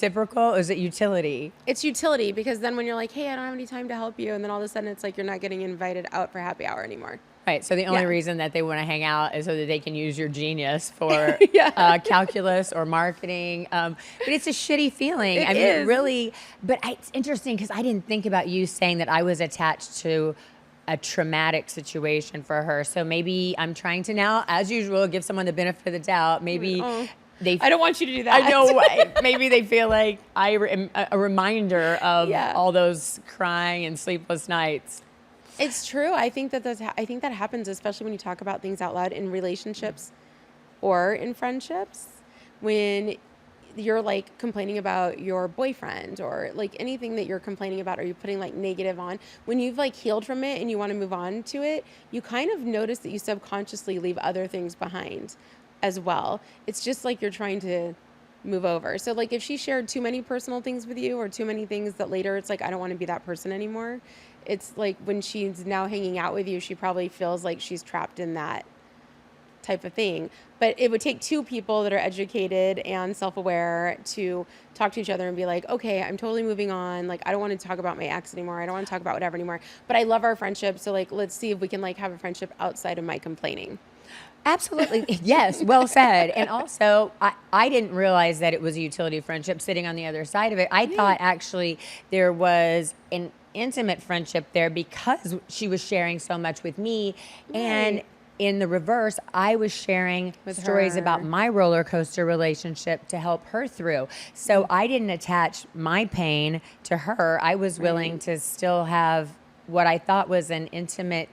Reciprocal? Is it utility? It's utility, because then when you're like, hey, I don't have any time to help you, and then all of a sudden it's like you're not getting invited out for happy hour anymore. Right. So the only Yeah. reason that they want to hang out is so that they can use your genius for Yeah. calculus or marketing. But it's a shitty feeling. It I mean, is. it really, but it's interesting because I didn't think about you saying that I was attached to a traumatic situation for her. So maybe I'm trying to now, as usual, give someone the benefit of the doubt. Maybe I don't want you to do that. I know. Maybe they feel like I am a reminder of all those crying and sleepless nights. It's true. I think that happens, especially when you talk about things out loud in relationships or in friendships, when you're like complaining about your boyfriend or like anything that you're complaining about, or you're putting like negative on. When you've like healed from it and you want to move on to it, you kind of notice that you subconsciously leave other things behind as well. It's just like you're trying to move over. So like if she shared too many personal things with you, or too many things that later it's like, I don't want to be that person anymore. It's like when she's now hanging out with you, she probably feels like she's trapped in that type of thing. But it would take two people that are educated and self-aware to talk to each other and be like, okay, I'm totally moving on. Like, I don't want to talk about my ex anymore. I don't want to talk about whatever anymore. But I love our friendship. So like, let's see if we can like have a friendship outside of my complaining. Absolutely. Yes. Well said. And also, I didn't realize that it was a utility friendship sitting on the other side of it. I thought actually there was an intimate friendship there because she was sharing so much with me. Right. And in the reverse, I was sharing stories about my roller coaster relationship to help her through. So I didn't attach my pain to her. I was willing to still have what I thought was an intimate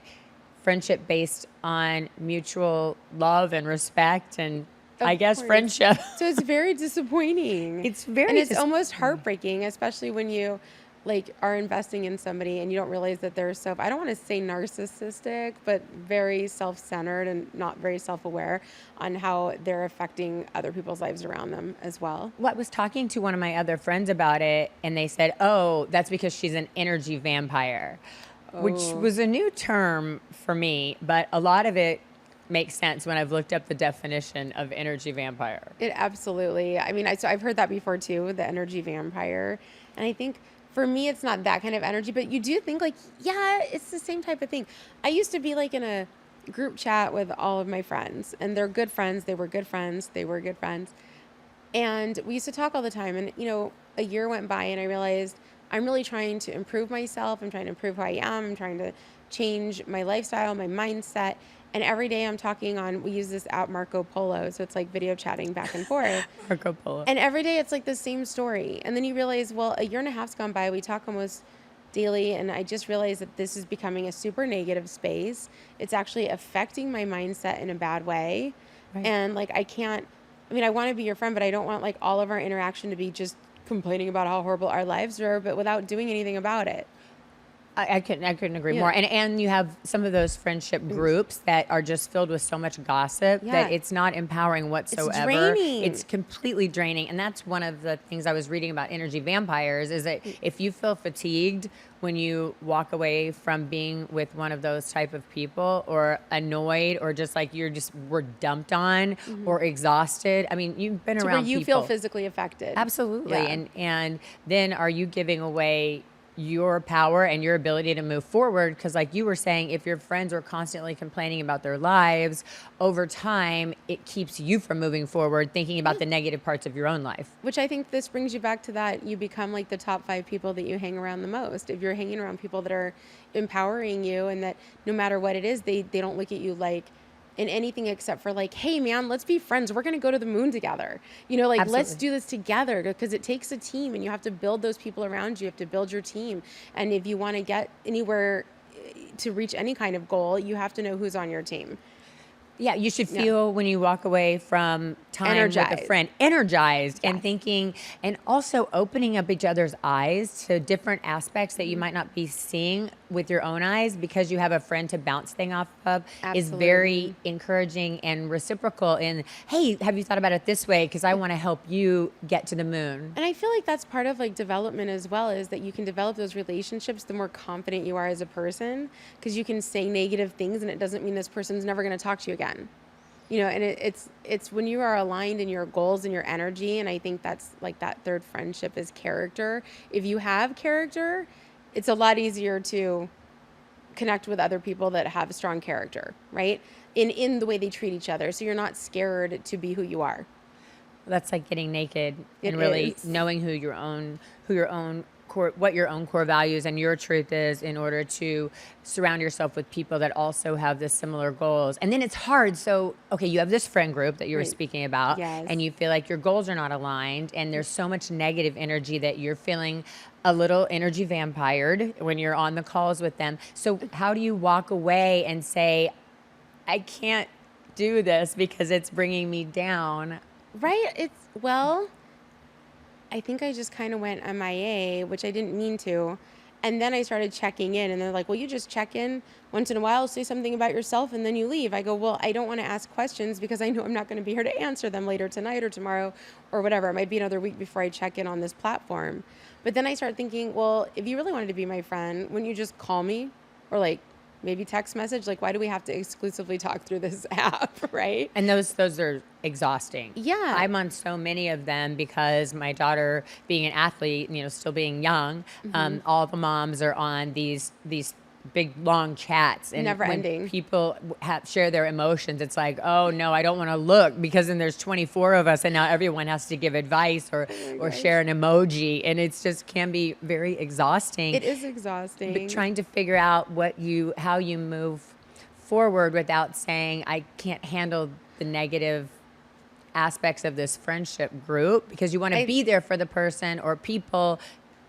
friendship based on mutual love and respect and I guess friendship. So it's very disappointing. It's almost heartbreaking, especially when you like are investing in somebody and you don't realize that they're so, I don't want to say narcissistic, but very self-centered and not very self-aware on how they're affecting other people's lives around them as well. Well, I was talking to one of my other friends about it, and they said, oh, that's because she's an energy vampire, which was a new term for me, but a lot of it makes sense when I've looked up the definition of energy vampire. It absolutely, I mean, so I've heard that before too, the energy vampire. And I think for me, it's not that kind of energy, but you do think like, yeah, it's the same type of thing. I used to be like in a group chat with all of my friends, and they're good friends. They were good friends. They were good friends. And we used to talk all the time. And, you know, a year went by and I realized I'm really trying to improve myself. I'm trying to improve who I am. I'm trying to change my lifestyle, my mindset. And every day I'm talking on, we use this app Marco Polo. So it's like video chatting back and forth. Marco Polo. And every day it's like the same story. And then you realize, well, a year and a half's gone by. We talk almost daily. And I just realized that this is becoming a super negative space. It's actually affecting my mindset in a bad way. Right. And like, I want to be your friend, but I don't want like all of our interaction to be just complaining about how horrible our lives are, but without doing anything about it. I couldn't agree more. And you have some of those friendship groups that are just filled with so much gossip that it's not empowering whatsoever. It's draining. It's completely draining. And that's one of the things I was reading about energy vampires is that if you feel fatigued when you walk away from being with one of those type of people, or annoyed, or just like we're dumped on or exhausted. I mean, you've been around where you people. feel physically affected. Absolutely. Yeah. And then are you giving away your power and your ability to move forward? Because like you were saying, if your friends are constantly complaining about their lives, over time, it keeps you from moving forward, thinking about the negative parts of your own life. Which I think this brings you back to that you become like the top 5 people that you hang around the most. If you're hanging around people that are empowering you, and that no matter what it is, they don't look at you like in anything except for like, hey man, let's be friends. We're going to go to the moon together. You know, like Absolutely. Let's do this together, because it takes a team and you have to build those people around you. You have to build your team. And if you want to get anywhere to reach any kind of goal, you have to know who's on your team. Yeah, you should feel when you walk away from time with a friend, energized and thinking, and also opening up each other's eyes to different aspects that you might not be seeing with your own eyes, because you have a friend to bounce thing off of. Absolutely. Is very encouraging and reciprocal in, hey, have you thought about it this way? Because I want to help you get to the moon. And I feel like that's part of like development as well, is that you can develop those relationships the more confident you are as a person, because you can say negative things and it doesn't mean this person's never going to talk to you again. You know, and it's when you are aligned in your goals and your energy, and I think that's like that third friendship is character. If you have character, it's a lot easier to connect with other people that have strong character, right? In the way they treat each other. So you're not scared to be who you are. That's like getting naked It and really is. knowing who your own core, what your own core values and your truth is, in order to surround yourself with people that also have the similar goals. And then it's hard. So, okay, you have this friend group that you were Right. speaking about, Yes. and you feel like your goals are not aligned, and there's so much negative energy that you're feeling a little energy vampired when you're on the calls with them. So, how do you walk away and say, I can't do this because it's bringing me down? Right? Well, I think I just kind of went MIA, which I didn't mean to. And then I started checking in, and they're like, well, you just check in once in a while, say something about yourself, and then you leave. I go, well, I don't want to ask questions because I know I'm not going to be here to answer them later tonight or tomorrow or whatever. It might be another week before I check in on this platform. But then I start thinking, well, if you really wanted to be my friend, wouldn't you just call me or like maybe text message? Like, why do we have to exclusively talk through this app, right? And those are exhausting. Yeah. I'm on so many of them because my daughter, being an athlete, still being young, all the moms are on these big long chats, and Never when ending. people share their emotions, it's like, oh no, I don't want to look, because then there's 24 of us and now everyone has to give advice or gosh. share an emoji, and it's just can be very exhausting. It is exhausting. But trying to figure out how you move forward without saying, I can't handle the negative aspects of this friendship group, because you want to be there for the person or people.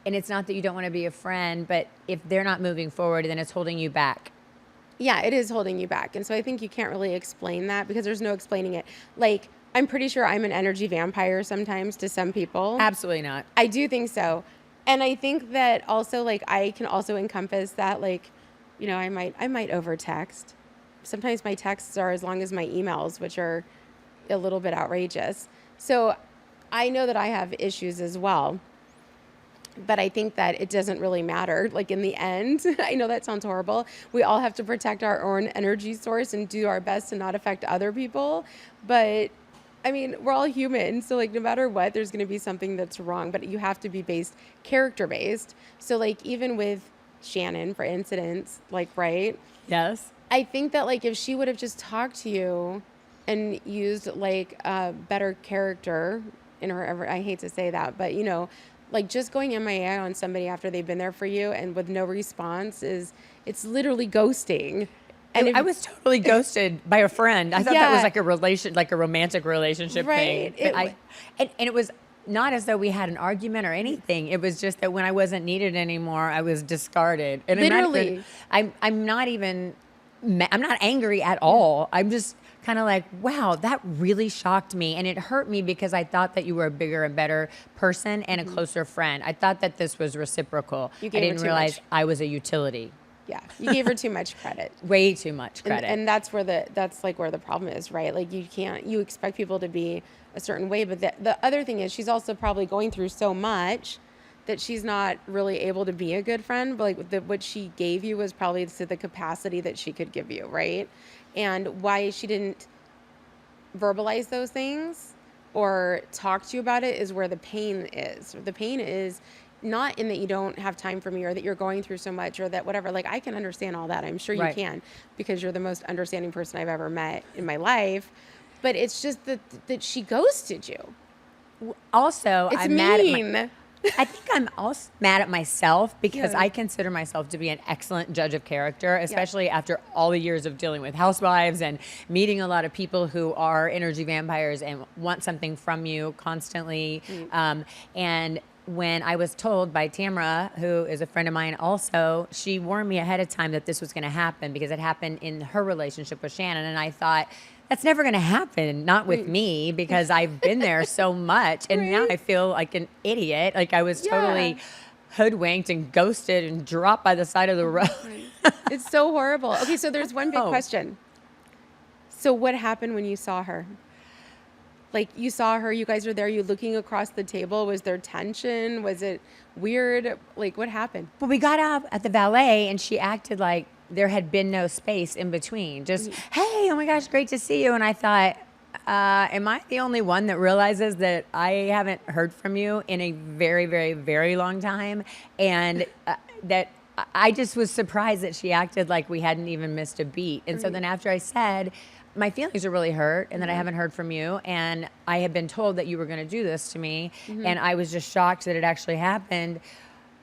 And it's not that you don't want to be a friend, but if they're not moving forward, then it's holding you back. Yeah, it is holding you back. And so I think you can't really explain that because there's no explaining it. Like, I'm pretty sure I'm an energy vampire sometimes to some people. Absolutely not. I do think so. And I think that also, like, I can also encompass that, like, I might over text. Sometimes my texts are as long as my emails, which are a little bit outrageous. So I know that I have issues as well. But I think that it doesn't really matter. Like, in the end, I know that sounds horrible. We all have to protect our own energy source and do our best to not affect other people. But I mean, we're all human. So like, no matter what, there's going to be something that's wrong, but you have to be character based. So like, even with Shannon, for instance, like, right? Yes. I think that like, if she would have just talked to you and used like a better character in her, I hate to say that, but like just going MIA on somebody after they've been there for you and with no response it's literally ghosting. And I was totally ghosted by a friend. I thought that was Yeah. like a romantic relationship Right. thing. But and it was not as though we had an argument or anything. It was just that when I wasn't needed anymore, I was discarded. And Literally. I'm not even, I'm not angry at all. I'm just kind of like, wow, that really shocked me. And it hurt me because I thought that you were a bigger and better person and a closer friend. I thought that this was reciprocal. You I gave her didn't too realize much. I was a utility. Yeah, you gave her too much credit. Way too much credit. And that's where that's like where the problem is, right? Like, you expect people to be a certain way, but the other thing is she's also probably going through so much that she's not really able to be a good friend. But like, what she gave you was probably to the capacity that she could give you, right? And why she didn't verbalize those things or talk to you about it is where the pain is. The pain is not in that you don't have time for me or that you're going through so much or that whatever. Like, I can understand all that. I'm sure you Right. can, because you're the most understanding person I've ever met in my life. But it's just that she ghosted you. Also, It's I'm mad at mean. I think I'm also mad at myself because Yeah. I consider myself to be an excellent judge of character, especially after all the years of dealing with housewives and meeting a lot of people who are energy vampires and want something from you constantly. And when I was told by Tamara, who is a friend of mine also, she warned me ahead of time that this was going to happen because it happened in her relationship with Shannon. And I thought, that's never going to happen, not with me, because I've been there so much. And now I feel like an idiot. Like I was totally hoodwinked and ghosted and dropped by the side of the road. It's so horrible. Okay, so there's one big Oh. question. So what happened when you saw her? Like, you saw her, you guys were there, you looking across the table. Was there tension? Was it weird? Like, what happened? But we got out at the valet and she acted like there had been no space in between. Just, hey, oh my gosh, great to see you. And I thought, am I the only one that realizes that I haven't heard from you in a very, very, very long time? And that I just was surprised that she acted like we hadn't even missed a beat. And so then after I said, my feelings are really hurt and that I haven't heard from you, and I had been told that you were going to do this to me, and I was just shocked that it actually happened.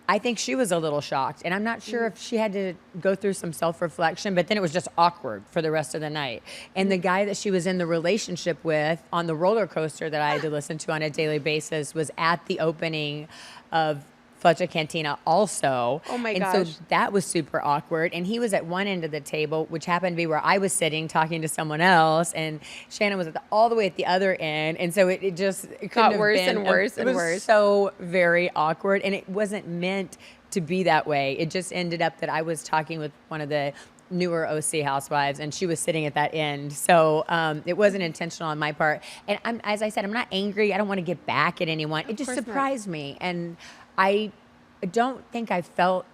I think she was a little shocked, and I'm not sure if she had to go through some self-reflection, but then it was just awkward for the rest of the night. And the guy that she was in the relationship with on the roller coaster that I had to listen to on a daily basis was at the opening of Fletcher Cantina also. Oh my and gosh. so that was super awkward. And he was at one end of the table, which happened to be where I was sitting talking to someone else. And Shannon was all the way at the other end. And so it couldn't Got have worse been and worse and it was worse. so very awkward. And it wasn't meant to be that way. It just ended up that I was talking with one of the newer OC housewives, and she was sitting at that end. So it wasn't intentional on my part. And as I said, I'm not angry. I don't want to get back at anyone. It just course not. surprised me. And I don't think I felt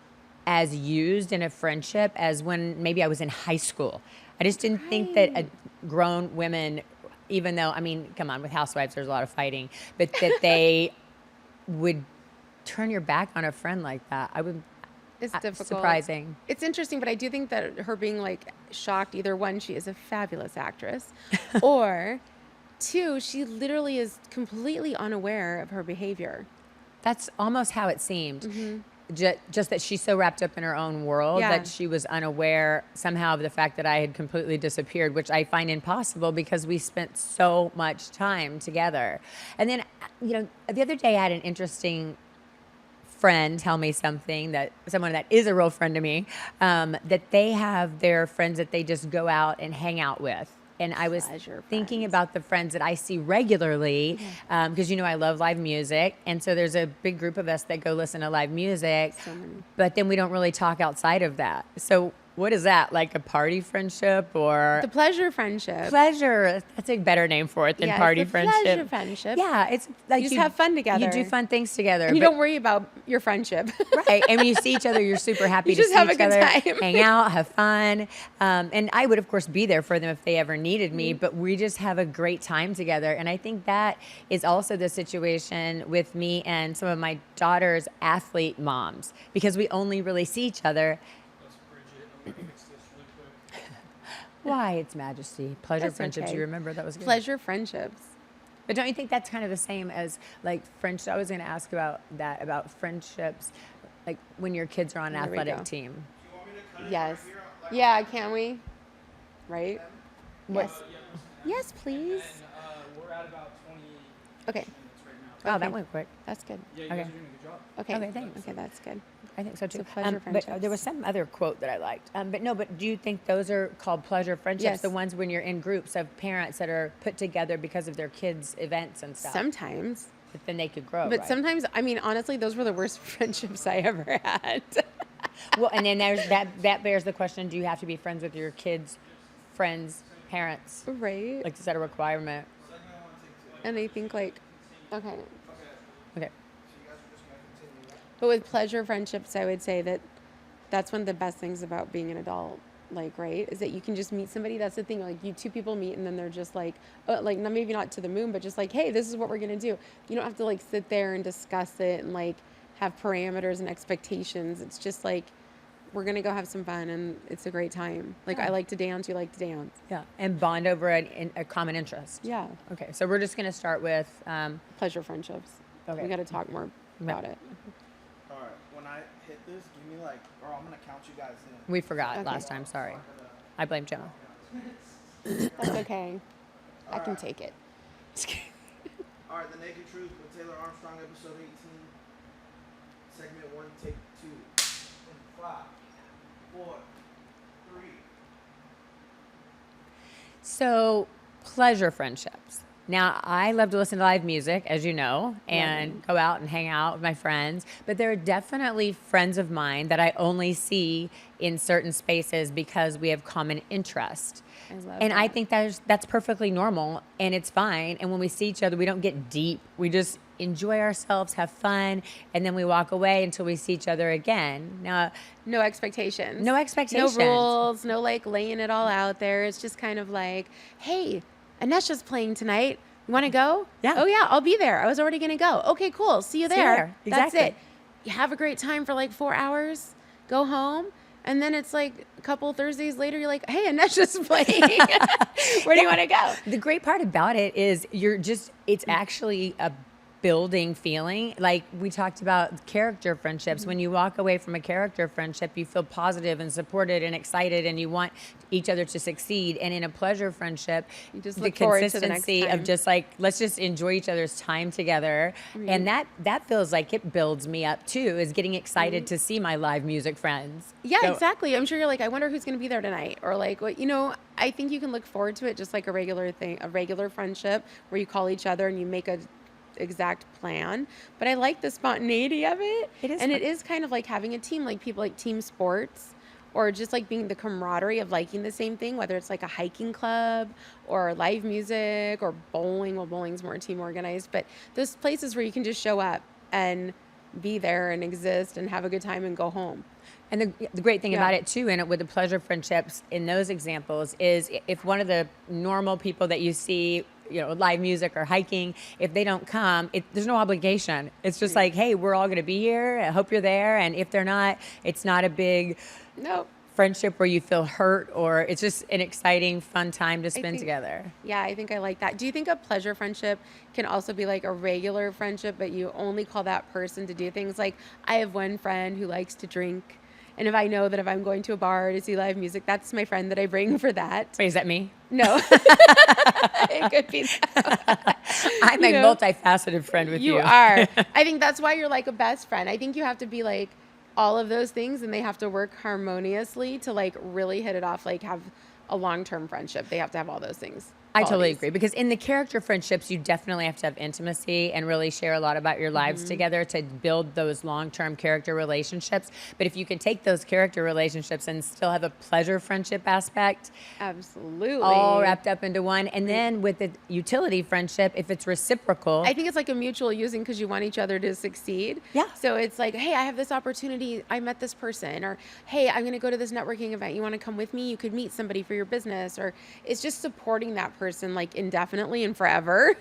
as used in a friendship as when maybe I was in high school. I just didn't think that grown women, even though, I mean, come on, with housewives, there's a lot of fighting, but that they would turn your back on a friend like that. It's difficult. Surprising. It's interesting, but I do think that her being like shocked, either one, she is a fabulous actress, or two, she literally is completely unaware of her behavior. That's almost how it seemed. Just that she's so wrapped up in her own world Yeah. that she was unaware somehow of the fact that I had completely disappeared, which I find impossible because we spent so much time together. And then, the other day I had an interesting friend tell me something, that someone that is a real friend to me, that they have their friends that they just go out and hang out with. And I was Pleasure thinking friends. about the friends that I see regularly, because I love live music, and so there's a big group of us that go listen to live music, So many. but then we don't really talk outside of that. So what is that, like a party friendship or The pleasure friendship. pleasure? That's a better name for it than Yeah, it's party the friendship. pleasure friendship. Yeah, it's like You just have fun together. You do fun things together. And you but- don't worry about your friendship. Right. And when you see each other, you're super happy You to just see have a each good other, time. hang out, have fun. And I would, of course, be there for them if they ever needed me, but we just have a great time together. And I think that is also the situation with me and some of my daughter's athlete moms, because we only really see each other. That's Bridget. I'm gonna fix this really quick. Why? It's Majesty. Pleasure That's friendships. okay. You remember that was good. Pleasure friendships. But don't you think that's kind of the same as like friendship? I was going to ask about that, about friendships, like when your kids are on an There we go. athletic team. Do you want me to cut it Yes. right here? Like, Yeah, can we? Right? What? Yes. Yes, please. And we're at about 20 Okay. minutes right now. Oh, Okay. that went quick. That's good. Yeah, you Okay. guys are doing a good job. Okay. Okay, thanks. Okay, that's good. I think so too. So pleasure But friendships. there was some other quote that I liked. But do you think those are called pleasure friendships? Yes. The ones when you're in groups of parents that are put together because of their kids' events and stuff. Sometimes. But then they could grow. But right? sometimes, I mean, honestly, those were the worst friendships I ever had. Well, and then there's that bears the question: do you have to be friends with your kids' friends' parents? Right? Like, is that a requirement? And I think, like, okay. Okay. But with pleasure friendships, I would say that that's one of the best things about being an adult, like, right? Is that you can just meet somebody. That's the thing. Like, you two people meet and then they're just like, maybe not to the moon, but just like, hey, this is what we're going to do. You don't have to like sit there and discuss it and like have parameters and expectations. It's just like, we're going to go have some fun and it's a great time. Like, Yeah. I like to dance. You like to dance. Yeah, and bond over a common interest. Yeah. Okay, so we're just going to start with. Pleasure friendships. Okay. We got to talk more about it. All right, when I hit this, give me like, or I'm gonna count you guys in. We forgot Okay. last time. Sorry, I blame Gemma. That's okay. I can take it. All right, The Naked Truth with Taylor Armstrong, episode 18, segment 1, take 2. In 5, 4, 3. So, pleasure friendships. Now, I love to listen to live music, as you know, and go out and hang out with my friends. But there are definitely friends of mine that I only see in certain spaces because we have common interest. I love And I that. think that's perfectly normal and it's fine. And when we see each other, we don't get deep. We just enjoy ourselves, have fun, and then we walk away until we see each other again. Now, No expectations. no expectations. No rules. No like laying it all out there. It's just kind of like, hey, Anesha's playing tonight. You want to go? Yeah. Oh yeah, I'll be there. I was already gonna go. Okay, cool. See you See you there. there. That's Exactly. it. You have a great time for like 4 hours. Go home. And then it's like a couple Thursdays later, you're like, hey, Anesha's playing. Where do you want to go? The great part about it is it's actually a building feeling. Like we talked about character friendships. When you walk away from a character friendship, you feel positive and supported and excited and you want each other to succeed. And in a pleasure friendship, You just the look forward to the next consistency time. of just like, let's just enjoy each other's time together. And that feels like it builds me up too, is getting excited to see my live music friends. Yeah, So- exactly. I'm sure you're like, I wonder who's going to be there tonight. Or like, what, I think you can look forward to it just like a regular thing, a regular friendship where you call each other and you make a exact plan. But I like the spontaneity of it. It is And fun. it is kind of like having a team, like people like team sports, or just like being the camaraderie of liking the same thing, whether it's like a hiking club or live music or bowling. Well, bowling's more team organized, but those places where you can just show up and be there and exist and have a good time and go home. And the great thing Yeah. about it too, and with the pleasure friendships in those examples, is if one of the normal people that you see, live music or hiking, if they don't come, there's no obligation. It's just like, hey, we're all going to be here. I hope you're there. And if they're not, it's not a big No. friendship where you feel hurt, or it's just an exciting, fun time to spend think- together. Yeah, I think I like that. Do you think a pleasure friendship can also be like a regular friendship, but you only call that person to do things? Like, I have one friend who likes to drink. And if I know that if I'm going to a bar to see live music, that's my friend that I bring for that. Wait, is that me? No. It could be that. I'm a know, multifaceted friend with you. You are. I think that's why you're like a best friend. I think you have to be like all of those things and they have to work harmoniously to like really hit it off, like have a long-term friendship. They have to have all those things. I totally qualities. agree, because in the character friendships, you definitely have to have intimacy and really share a lot about your lives together to build those long-term character relationships. But if you can take those character relationships and still have a pleasure friendship aspect, Absolutely. all wrapped up into one, and then with the utility friendship, if it's reciprocal, I think it's like a mutual using because you want each other to succeed. Yeah. So it's like, hey, I have this opportunity. I met this person. Or, hey, I'm going to go to this networking event. You want to come with me? You could meet somebody for your business. Or it's just supporting that person like indefinitely and forever.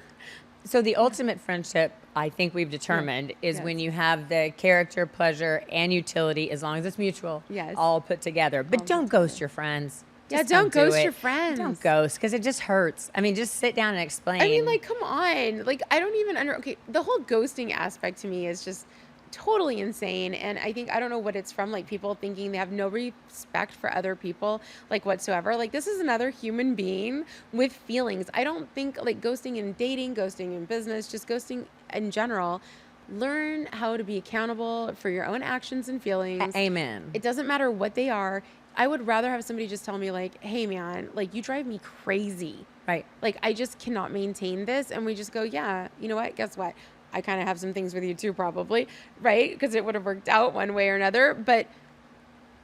so the ultimate friendship, I think we've determined, is Yes. when you have the character, pleasure, and utility, as long as it's mutual, Yes. all put together. But All don't put ghost your friends. Yeah, Just don't do ghost it. your friends. Don't ghost, because it just hurts. I mean, just sit down and explain. I mean, like, come on. Like, I don't even okay, the whole ghosting aspect to me is just totally insane. And I don't know what it's from, like people thinking they have no respect for other people, like whatsoever. Like, this is another human being with feelings. I don't think like ghosting in dating, ghosting in business, just ghosting in general. Learn how to be accountable for your own actions and feelings. Amen. It doesn't matter what they are. I would rather have somebody just tell me like, hey man, like you drive me crazy. Right. Like, I just cannot maintain this. And we just go, yeah, you know what? Guess what? I kind of have some things with you too, probably, right? Because it would have worked out one way or another. But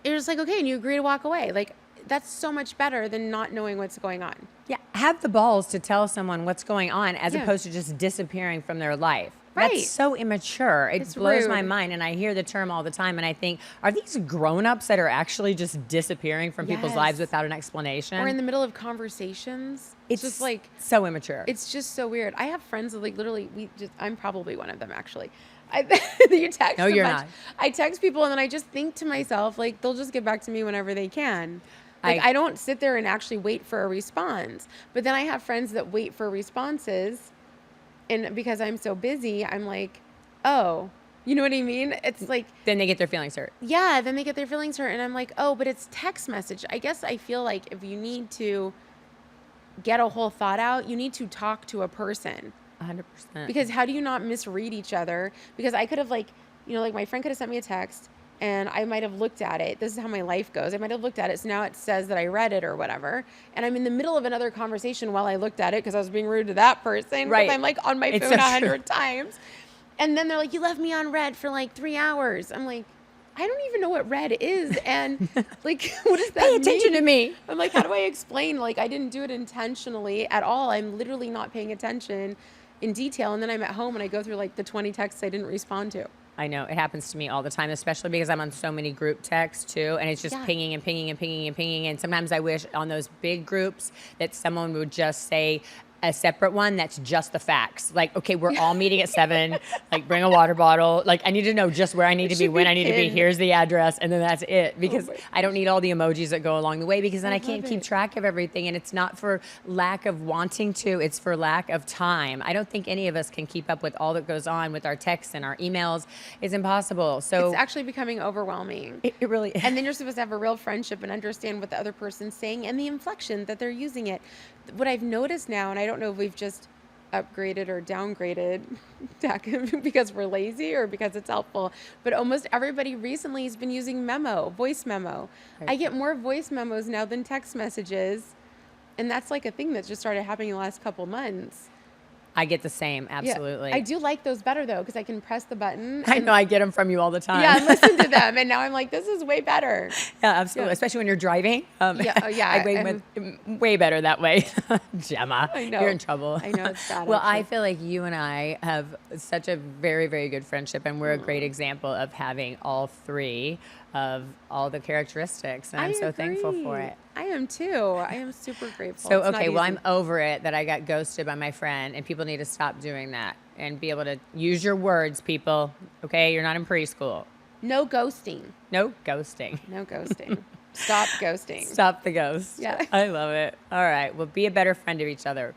you're just like, okay, and you agree to walk away. Like, that's so much better than not knowing what's going on. Yeah. Have the balls to tell someone what's going on as Yeah. opposed to just disappearing from their life. Right. That's so immature. It It's blows my rude. mind. And I hear the term all the time. And I think, are these grown-ups that are actually just disappearing from people's Yes. lives without an explanation? Or in the middle of conversations. It's just like, so immature. it's just so weird. I have friends that like literally, I'm probably one of them actually. You text No, a you're bunch. not. I text people and then I just think to myself, like, they'll just get back to me whenever they can. Like, I don't sit there and actually wait for a response. But then I have friends that wait for responses. And because I'm so busy, I'm like, oh, you know what I mean? It's like, then they get their feelings hurt. yeah, then they get their feelings hurt. And I'm like, oh, but it's text message. I guess I feel like if you need to get a whole thought out, you need to talk to a person. 100%. Because how do you not misread each other? Because I could have like, like my friend could have sent me a text and I might have looked at it. This is how my life goes. I might have looked at it. So now it says that I read it or whatever. And I'm in the middle of another conversation while I looked at it because I was being rude to that person. Right. Because I'm like on my It's phone so 100 times. And then they're like, you left me on red for like 3 hours. I'm like, I don't even know what red is. And like, what does that Pay mean? attention to me. I'm like, how do I explain? Like, I didn't do it intentionally at all. I'm literally not paying attention in detail. And then I'm at home and I go through like the 20 texts I didn't respond to. I know it happens to me all the time, especially because I'm on so many group texts too, and it's just Yeah. pinging and pinging and pinging and pinging. And sometimes I wish on those big groups that someone would just say a separate one that's just the facts. Like, okay, we're all meeting at 7. Like, bring a water bottle. Like, I need to know just where I need to be, should when be I need to be. pinned. Here's the address, and then that's it. Because my I don't need all the emojis that go along the way. Because then I can't love keep it. track of everything, and it's not for lack of wanting to. It's for lack of time. I don't think any of us can keep up with all that goes on with our texts and our emails. It's impossible. So It's actually becoming overwhelming. it really is. And then you're supposed to have a real friendship and understand what the other person's saying and the inflection that they're using it. What I've noticed now, and I don't know if we've just upgraded or downgraded because we're lazy or because it's helpful, but almost everybody recently has been using voice memo. Right. I get more voice memos now than text messages. And that's like a thing that's just started happening in the last couple months. I get the same, Yeah. absolutely. I do like those better though, because I can press the button. I and- know, I get them from you all the time. Yeah, and listen to them. And now I'm like, this is way better. Yeah, absolutely. Yeah. Especially when you're driving. Yeah, oh, yeah, way better that way. Gemma, I know. you're in trouble. I know, it's bad, Well, I actually. feel like you and I have such a very, very good friendship, and we're a great example of having all 3 of all the characteristics, and I'm so thankful for agree. it. I am too. I am super grateful. So, It's not okay, well, easy. I'm over it that I got ghosted by my friend, and people need to stop doing that and be able to use your words, people. Okay, you're not in preschool. No ghosting. No ghosting. No ghosting. Stop ghosting. Stop the ghost. Yeah. I love it. All right. Well, be a better friend of each other.